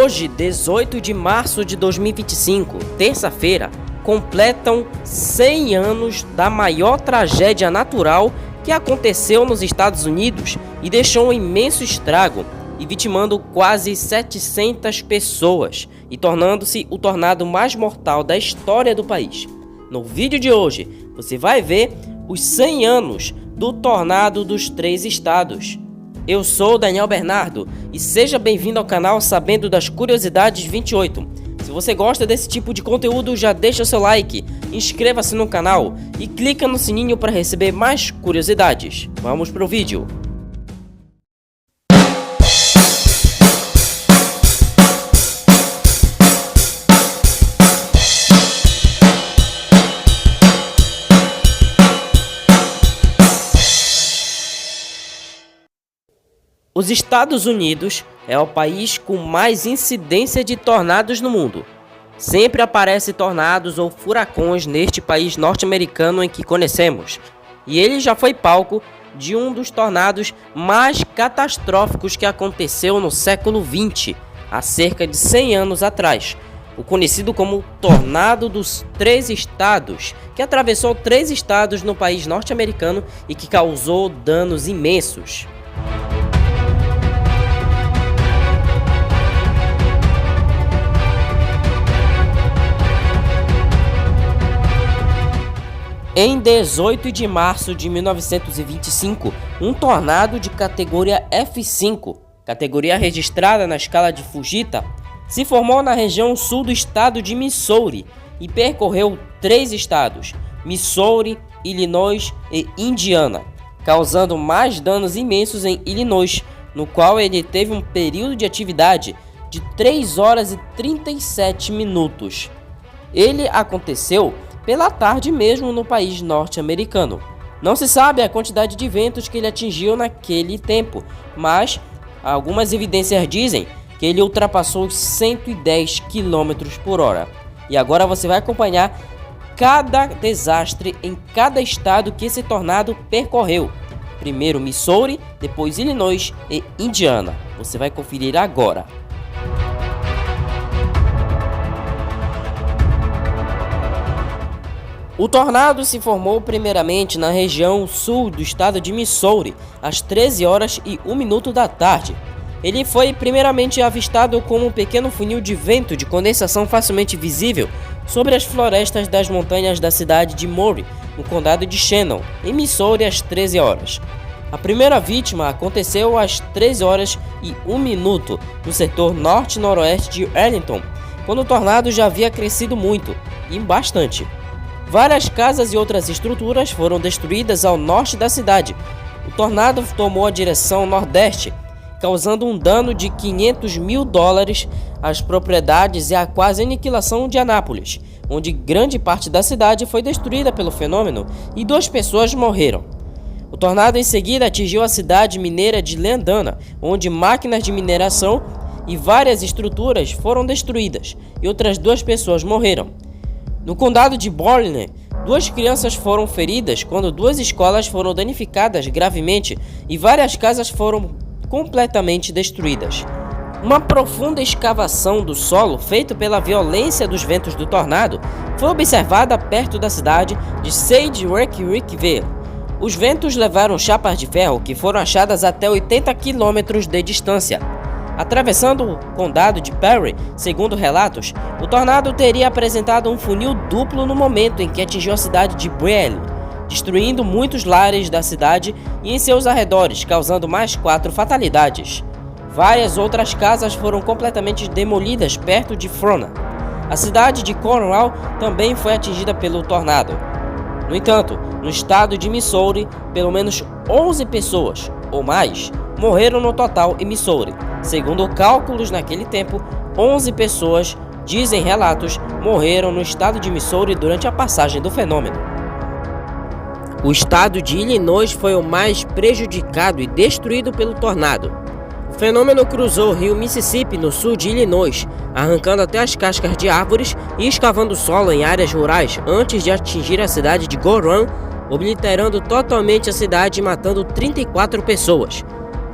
Hoje, 18 de março de 2025, terça-feira, completam 100 anos da maior tragédia natural que aconteceu nos Estados Unidos e deixou um imenso estrago e vitimando quase 700 pessoas e tornando-se o tornado mais mortal da história do país. No vídeo de hoje, você vai ver os 100 anos do tornado dos 3 estados. Eu sou Daniel Bernardo e seja bem-vindo ao canal Sabendo das Curiosidades 28. Se você gosta desse tipo de conteúdo, já deixa o seu like, inscreva-se no canal e clica no sininho para receber mais curiosidades. Vamos pro vídeo. Os Estados Unidos é o país com mais incidência de tornados no mundo. Sempre aparecem tornados ou furacões neste país norte-americano em que conhecemos. E ele já foi palco de um dos tornados mais catastróficos que aconteceu no século XX, há cerca de 100 anos atrás. O conhecido como Tornado dos 3 Estados, que atravessou 3 estados no país norte-americano e que causou danos imensos. Em 18 de março de 1925, um tornado de categoria F5, categoria registrada na escala de Fujita, se formou na região sul do estado de Missouri e percorreu 3 estados, Missouri, Illinois e Indiana, causando mais danos imensos em Illinois, no qual ele teve um período de atividade de 3 horas e 37 minutos. Ele aconteceu pela tarde mesmo no país norte-americano. Não se sabe a quantidade de ventos que ele atingiu naquele tempo, mas algumas evidências dizem que ele ultrapassou os 110 km por hora. E agora você vai acompanhar cada desastre em cada estado que esse tornado percorreu. Primeiro Missouri, depois Illinois e Indiana. Você vai conferir agora. O tornado se formou primeiramente na região sul do estado de Missouri, às 13 horas e 1 minuto da tarde. Ele foi primeiramente avistado como um pequeno funil de vento de condensação facilmente visível sobre as florestas das montanhas da cidade de Maury, no condado de Shannon, em Missouri, às 13 horas. A primeira vítima aconteceu às 13 horas e 1 minuto, no setor norte-noroeste de Arlington, quando o tornado já havia crescido muito, e bastante. Várias casas e outras estruturas foram destruídas ao norte da cidade. O tornado tomou a direção nordeste, causando um dano de $500 mil às propriedades e a quase aniquilação de Anápolis, onde grande parte da cidade foi destruída pelo fenômeno e 2 pessoas morreram. O tornado em seguida atingiu a cidade mineira de Lendana, onde máquinas de mineração e várias estruturas foram destruídas e outras 2 pessoas morreram. No condado de Bolivar, 2 crianças foram feridas quando 2 escolas foram danificadas gravemente e várias casas foram completamente destruídas. Uma profunda escavação do solo feita pela violência dos ventos do tornado foi observada perto da cidade de Sedgwickville. Os ventos levaram chapas de ferro que foram achadas até 80 km de distância. Atravessando o condado de Perry, segundo relatos, o tornado teria apresentado um funil duplo no momento em que atingiu a cidade de Brielle, destruindo muitos lares da cidade e em seus arredores, causando mais 4 fatalidades. Várias outras casas foram completamente demolidas perto de Frona. A cidade de Cornwall também foi atingida pelo tornado. No entanto, no estado de Missouri, pelo menos 11 pessoas, ou mais, morreram no total em Missouri. Segundo cálculos naquele tempo, 11 pessoas, dizem relatos, morreram no estado de Missouri durante a passagem do fenômeno. O estado de Illinois foi o mais prejudicado e destruído pelo tornado. O fenômeno cruzou o rio Mississippi no sul de Illinois, arrancando até as cascas de árvores e escavando solo em áreas rurais antes de atingir a cidade de Gorham, obliterando totalmente a cidade e matando 34 pessoas.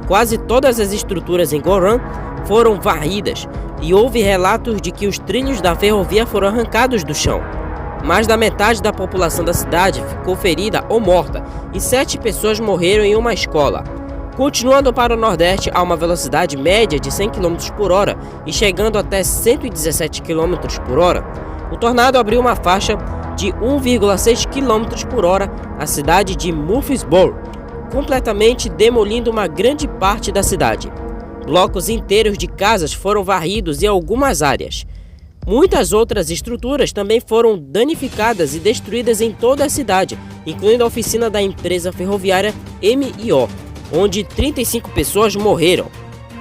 Quase todas as estruturas em Gorham foram varridas e houve relatos de que os trilhos da ferrovia foram arrancados do chão. Mais da metade da população da cidade ficou ferida ou morta e 7 pessoas morreram em uma escola. Continuando para o nordeste a uma velocidade média de 100 km por hora e chegando até 117 km por hora, o tornado abriu uma faixa de 1,6 km por hora à cidade de Murfreesboro, completamente demolindo uma grande parte da cidade. Blocos inteiros de casas foram varridos em algumas áreas. Muitas outras estruturas também foram danificadas e destruídas em toda a cidade, incluindo a oficina da empresa ferroviária M&O, onde 35 pessoas morreram.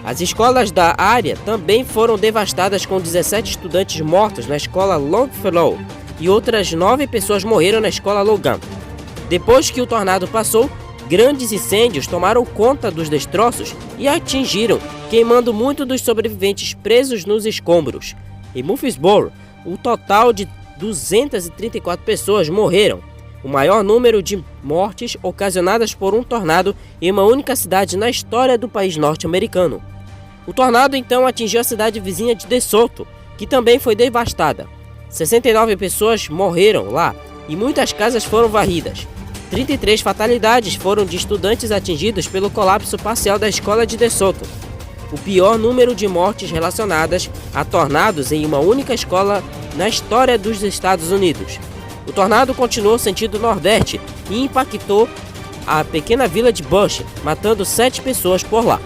As escolas da área também foram devastadas, com 17 estudantes mortos na escola Longfellow e outras 9 pessoas morreram na escola Logan. Depois que o tornado passou, grandes incêndios tomaram conta dos destroços e atingiram, queimando muitos dos sobreviventes presos nos escombros. Em Murfreesboro, o total de 234 pessoas morreram, o maior número de mortes ocasionadas por um tornado em uma única cidade na história do país norte-americano. O tornado então atingiu a cidade vizinha de DeSoto, que também foi devastada. 69 pessoas morreram lá e muitas casas foram varridas. 33 fatalidades foram de estudantes atingidos pelo colapso parcial da escola de DeSoto, o pior número de mortes relacionadas a tornados em uma única escola na história dos Estados Unidos. O tornado continuou sentido nordeste e impactou a pequena vila de Bush, matando 7 pessoas por lá.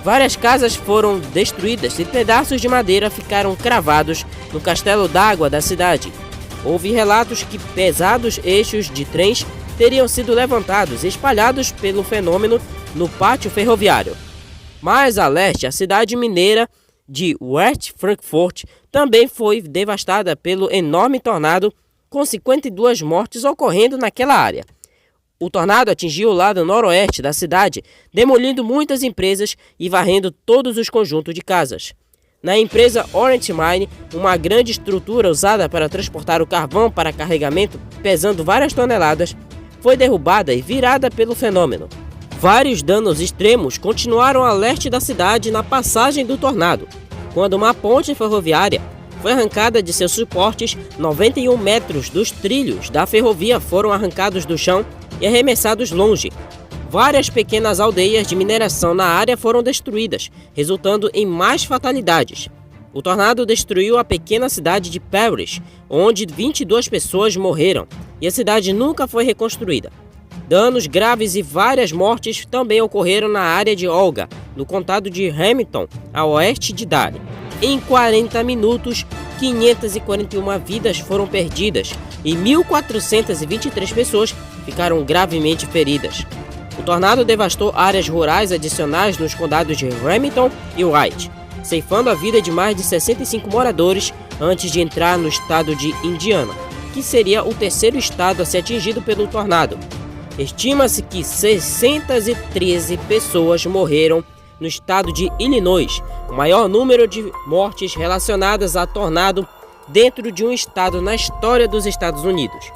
Várias casas foram destruídas e pedaços de madeira ficaram cravados no castelo d'água da cidade. Houve relatos que pesados eixos de trens teriam sido levantados e espalhados pelo fenômeno no pátio ferroviário. Mais a leste, a cidade mineira de West Frankfort também foi devastada pelo enorme tornado, com 52 mortes ocorrendo naquela área. O tornado atingiu o lado noroeste da cidade, demolindo muitas empresas e varrendo todos os conjuntos de casas. Na empresa Orient Mine, uma grande estrutura usada para transportar o carvão para carregamento, pesando várias toneladas, foi derrubada e virada pelo fenômeno. Vários danos extremos continuaram a leste da cidade na passagem do tornado, quando uma ponte ferroviária foi arrancada de seus suportes. 91 metros dos trilhos da ferrovia foram arrancados do chão e arremessados longe. Várias pequenas aldeias de mineração na área foram destruídas, resultando em mais fatalidades. O tornado destruiu a pequena cidade de Parrish, onde 22 pessoas morreram, e a cidade nunca foi reconstruída. Danos graves e várias mortes também ocorreram na área de Olga, no condado de Hamilton, a oeste de Derry. Em 40 minutos, 541 vidas foram perdidas e 1.423 pessoas ficaram gravemente feridas. O tornado devastou áreas rurais adicionais nos condados de Hamilton e White, ceifando a vida de mais de 65 moradores antes de entrar no estado de Indiana, que seria o terceiro estado a ser atingido pelo tornado. Estima-se que 613 pessoas morreram no estado de Illinois, o maior número de mortes relacionadas a tornado dentro de um estado na história dos Estados Unidos.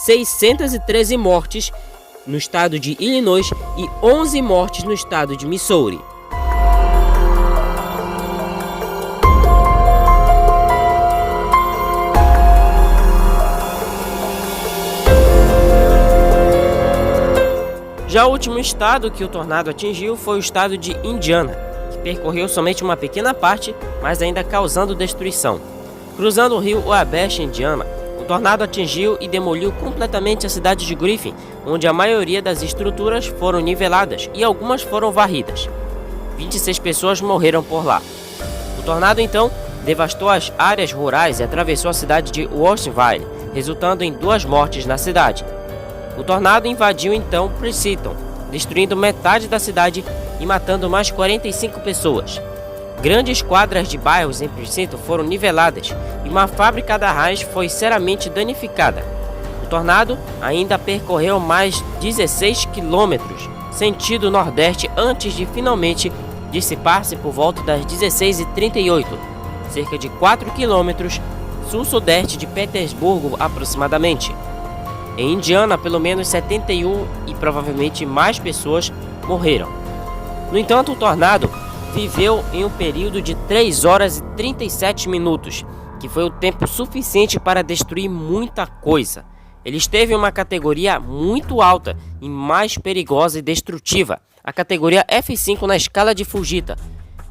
613 mortes no estado de Illinois e 11 mortes no estado de Missouri. Já o último estado que o tornado atingiu foi o estado de Indiana, que percorreu somente uma pequena parte, mas ainda causando destruição. Cruzando o rio Wabash, Indiana, o tornado atingiu e demoliu completamente a cidade de Griffin, onde a maioria das estruturas foram niveladas e algumas foram varridas. 26 pessoas morreram por lá. O tornado então devastou as áreas rurais e atravessou a cidade de Wilsonville, resultando em 2 mortes na cidade. O tornado invadiu então Princeton, destruindo metade da cidade e matando mais 45 pessoas. Grandes quadras de bairros em Princeton foram niveladas e uma fábrica da Heinz foi seriamente danificada. O tornado ainda percorreu mais 16 quilômetros sentido nordeste antes de finalmente dissipar-se por volta das 16h38, cerca de 4 quilômetros sul-sudeste de Petersburgo aproximadamente. Em Indiana, pelo menos 71 e provavelmente mais pessoas morreram. No entanto, o tornado viveu em um período de 3 horas e 37 minutos, que foi o tempo suficiente para destruir muita coisa. Ele esteve em uma categoria muito alta e mais perigosa e destrutiva, a categoria F5 na escala de Fujita.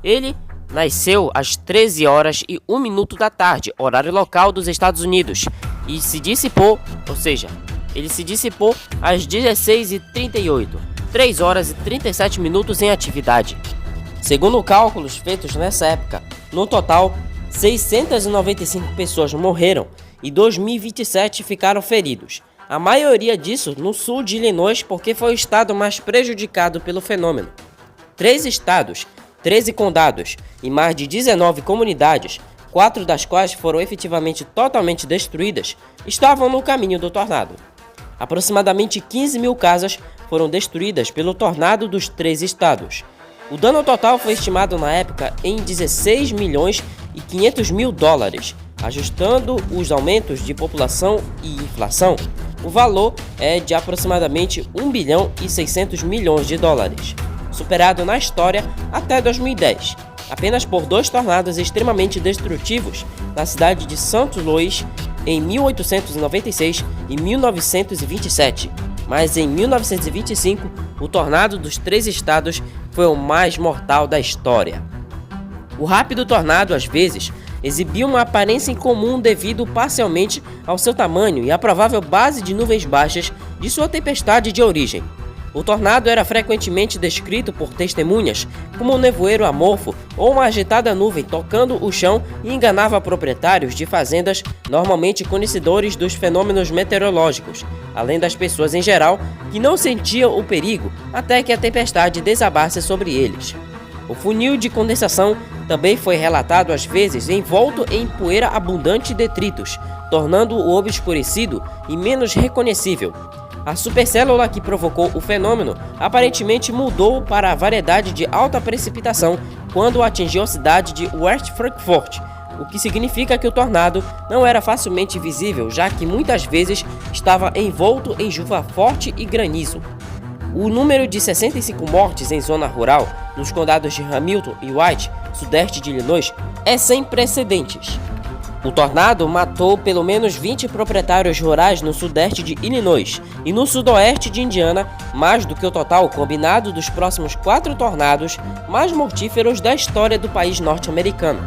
Ele nasceu às 13 horas e 1 minuto da tarde, horário local dos Estados Unidos, e se dissipou, ele se dissipou às 16h38, 3 horas e 37 minutos em atividade. Segundo cálculos feitos nessa época, no total, 695 pessoas morreram e 2.027 ficaram feridos. A maioria disso no sul de Illinois, porque foi o estado mais prejudicado pelo fenômeno. 3 estados, 13 condados e mais de 19 comunidades, 4 das quais foram efetivamente totalmente destruídas, estavam no caminho do tornado. Aproximadamente 15 mil casas foram destruídas pelo tornado dos 3 estados. O dano total foi estimado na época em 16 milhões e 500 mil dólares. Ajustando os aumentos de população e inflação, o valor é de aproximadamente 1 bilhão e 600 milhões de dólares, superado na história até 2010, apenas por 2 tornados extremamente destrutivos na cidade de St. Louis em 1896 e 1927. Mas em 1925, o tornado dos 3 estados foi o mais mortal da história. O rápido tornado, às vezes, exibia uma aparência incomum devido parcialmente ao seu tamanho e à provável base de nuvens baixas de sua tempestade de origem. O tornado era frequentemente descrito por testemunhas como um nevoeiro amorfo ou uma agitada nuvem tocando o chão e enganava proprietários de fazendas, normalmente conhecedores dos fenômenos meteorológicos, além das pessoas em geral, que não sentiam o perigo até que a tempestade desabasse sobre eles. O funil de condensação também foi relatado às vezes envolto em poeira abundante e detritos, tornando-o obscurecido e menos reconhecível. A supercélula que provocou o fenômeno aparentemente mudou para a variedade de alta precipitação quando atingiu a cidade de West Frankfort, o que significa que o tornado não era facilmente visível, já que muitas vezes estava envolto em chuva forte e granizo. O número de 65 mortes em zona rural, nos condados de Hamilton e White, sudeste de Illinois, é sem precedentes. O tornado matou pelo menos 20 proprietários rurais no sudeste de Illinois e no sudoeste de Indiana, mais do que o total combinado dos próximos 4 tornados mais mortíferos da história do país norte-americano.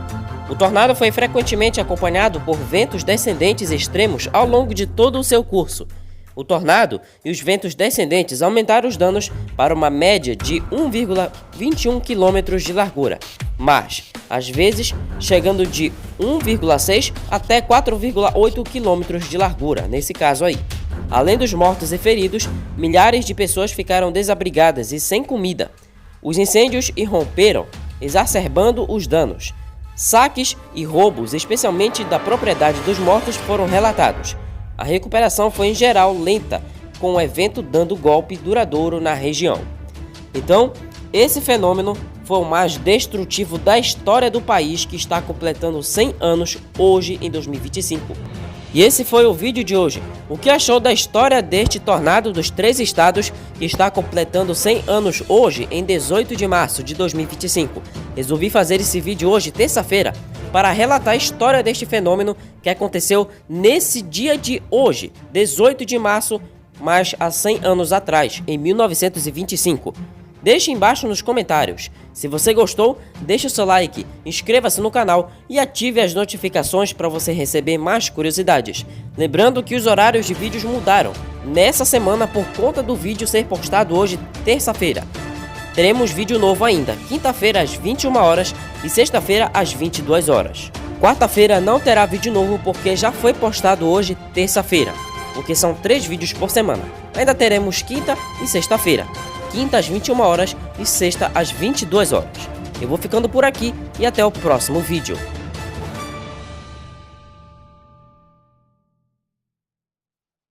O tornado foi frequentemente acompanhado por ventos descendentes extremos ao longo de todo o seu curso. O tornado e os ventos descendentes aumentaram os danos para uma média de 1,21 km de largura, mas, às vezes, chegando de 1,6 até 4,8 km de largura, nesse caso aí. Além dos mortos e feridos, milhares de pessoas ficaram desabrigadas e sem comida. Os incêndios irromperam, exacerbando os danos. Saques e roubos, especialmente da propriedade dos mortos, foram relatados. A recuperação foi em geral lenta, com o evento dando golpe duradouro na região. Então, esse fenômeno foi o mais destrutivo da história do país, que está completando 100 anos hoje em 2025. E esse foi o vídeo de hoje. O que achou da história deste tornado dos 3 estados que está completando 100 anos hoje em 18 de março de 2025? Resolvi fazer esse vídeo hoje, terça-feira, para relatar a história deste fenômeno que aconteceu nesse dia de hoje, 18 de março, mas há 100 anos atrás, em 1925. Deixe embaixo nos comentários. Se você gostou, deixe o seu like, inscreva-se no canal e ative as notificações para você receber mais curiosidades. Lembrando que os horários de vídeos mudaram nessa semana por conta do vídeo ser postado hoje, terça-feira. Teremos vídeo novo ainda, quinta-feira às 21 horas e sexta-feira às 22 horas. Quarta-feira não terá vídeo novo porque já foi postado hoje, terça-feira, porque são 3 vídeos por semana. Ainda teremos quinta e sexta-feira. Quinta às 21 horas e sexta às 22 horas. Eu vou ficando por aqui e até o próximo vídeo.